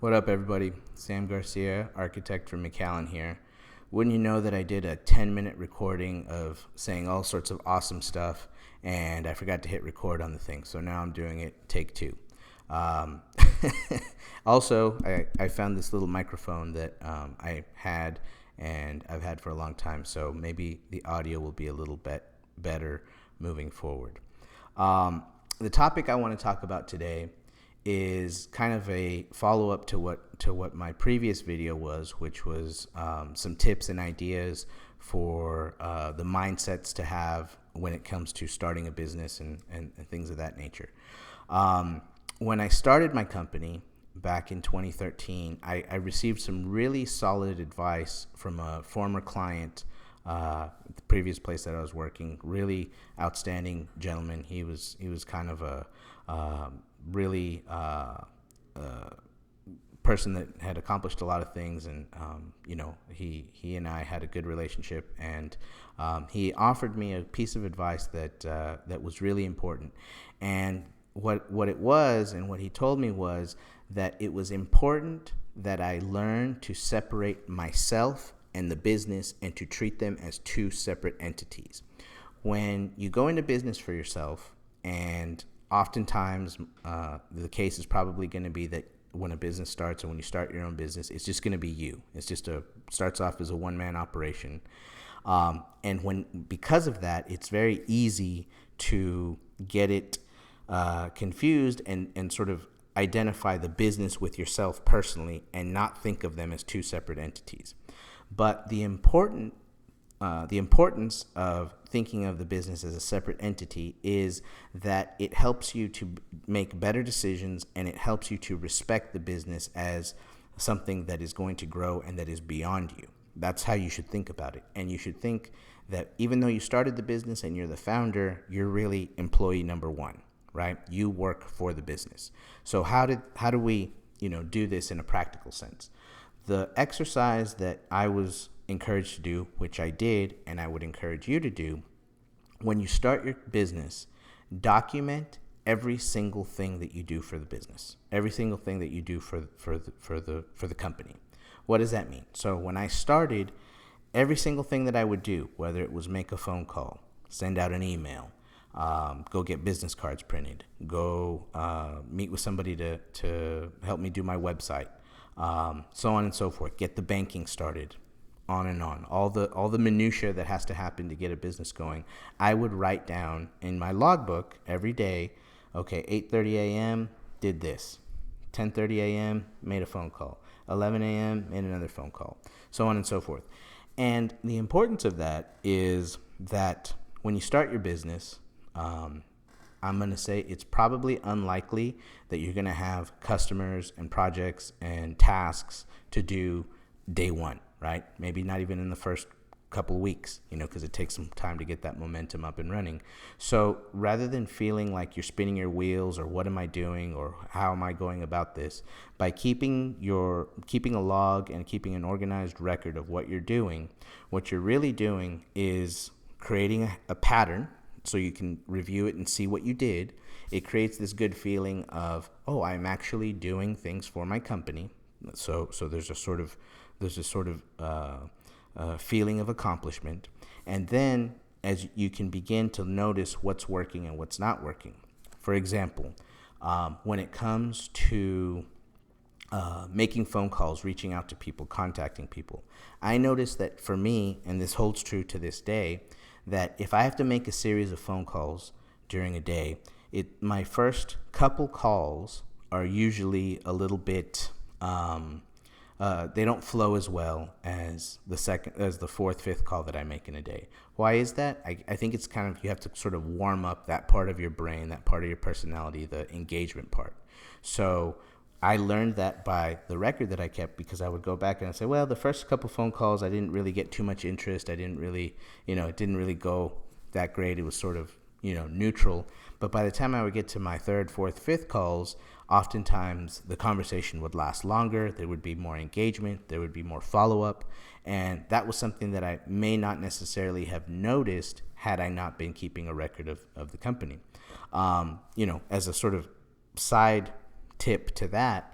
What up, everybody? Sam Garcia, architect from McAllen here. Wouldn't you know that I did a 10-minute recording of saying all sorts of awesome stuff, and I forgot to hit record on the thing, so now I'm doing it take two. Um, Also, I found this little microphone that I had and I've had for a long time, so maybe the audio will be a little bit better moving forward. The topic I want to talk about today is kind of a follow-up to what my previous video was, which was some tips and ideas for the mindsets to have when it comes to starting a business and things of that nature. When I started my company back in 2013, I received some really solid advice from a former client, the previous place that I was working. Really outstanding gentleman. He was kind of a really person that had accomplished a lot of things, and he and I had a good relationship, and he offered me a piece of advice that was really important. And what it was, and what he told me, was that it was important that I learn to separate myself and the business and to treat them as two separate entities. When you go into business for yourself, and oftentimes the case is probably going to be that when a business starts, or when you start your own business, it's just going to be you. It's just starts off as a one-man operation. And because of that, it's very easy to get it confused and sort of identify the business with yourself personally and not think of them as two separate entities. But the importance of thinking of the business as a separate entity is that it helps you to make better decisions, and it helps you to respect the business as something that is going to grow and that is beyond you. That's how you should think about it. And you should think that even though you started the business and you're the founder, you're really employee number one, right? You work for the business. So how do we, do this in a practical sense? The exercise that I was encouraged to do, which I did, and I would encourage you to do, when you start your business, document every single thing that you do for the business, every single thing that you do for the company. What does that mean? So when I started, every single thing that I would do, whether it was make a phone call, send out an email, go get business cards printed, go meet with somebody to help me do my website, so on and so forth, get the banking started, on and on, all the minutia that has to happen to get a business going, I would write down in my logbook every day. Okay, 8:30 a.m. did this, 10:30 a.m. made a phone call, 11 a.m. made another phone call, so on and so forth. And the importance of that is that when you start your business, I'm going to say it's probably unlikely that you're going to have customers and projects and tasks to do day one, right? Maybe not even in the first couple of weeks, because it takes some time to get that momentum up and running. So rather than feeling like you're spinning your wheels, or what am I doing, or how am I going about this, by keeping a log and keeping an organized record of what you're doing, what you're really doing is creating a pattern so you can review it and see what you did. It creates this good feeling of, oh, I'm actually doing things for my company. So there's a sort of feeling of accomplishment. And then as you can begin to notice what's working and what's not working. For example, when it comes to making phone calls, reaching out to people, contacting people, I noticed that for me, and this holds true to this day, that if I have to make a series of phone calls during a day, my first couple calls are usually a little bit, they don't flow as well as the fourth, fifth call that I make in a day. Why is that? I think it's kind of, you have to sort of warm up that part of your brain, that part of your personality, the engagement part. So I learned that by the record that I kept, because I would go back and I'd say, well, the first couple phone calls, I didn't really get too much interest. I didn't really, it didn't really go that great. It was sort of, neutral. But by the time I would get to my third, fourth, fifth calls, oftentimes the conversation would last longer. There would be more engagement. There would be more follow-up. And that was something that I may not necessarily have noticed had I not been keeping a record of the company. As a sort of side tip to that,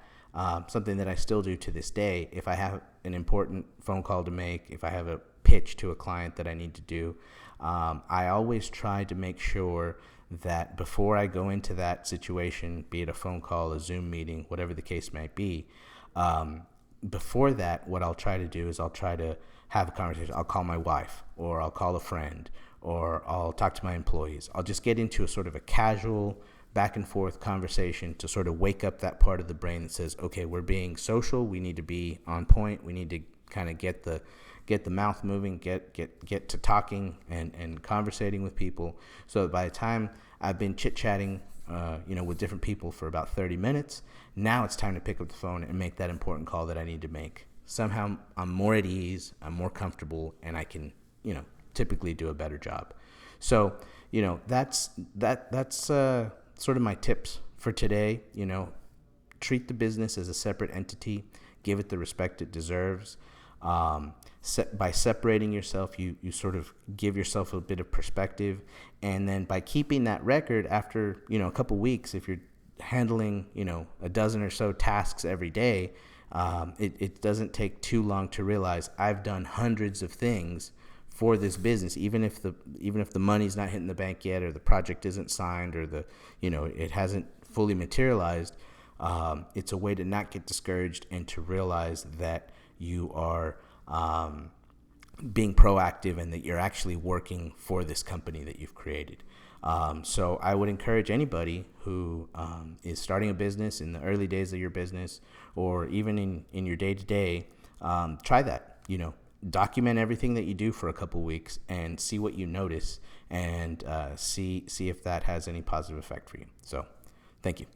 something that I still do to this day. If I have an important phone call to make, if I have a pitch to a client that I need to do, I always try to make sure that before I go into that situation, be it a phone call, a Zoom meeting, whatever the case might be, before that, what I'll try to do is I'll try to have a conversation. I'll call my wife, or I'll call a friend, or I'll talk to my employees. I'll just get into a sort of a casual back and forth conversation to sort of wake up that part of the brain that says, okay, we're being social. We need to be on point. We need to kind of get the mouth moving, get to talking and conversating with people. So that by the time I've been chit-chatting, with different people for about 30 minutes, now it's time to pick up the phone and make that important call that I need to make. Somehow I'm more at ease, I'm more comfortable, and I can, typically do a better job. So, that's sort of my tips for today. Treat the business as a separate entity, give it the respect it deserves. By separating yourself, you sort of give yourself a bit of perspective, and then by keeping that record after a couple weeks, if you're handling a dozen or so tasks every day, it doesn't take too long to realize I've done hundreds of things for this business, even if the money's not hitting the bank yet, or the project isn't signed, or it hasn't fully materialized. It's a way to not get discouraged and to realize that you are being proactive and that you're actually working for this company that you've created. So I would encourage anybody who is starting a business in the early days of your business, or even in your day-to-day, try that. Document everything that you do for a couple weeks and see what you notice, and see if that has any positive effect for you. So thank you.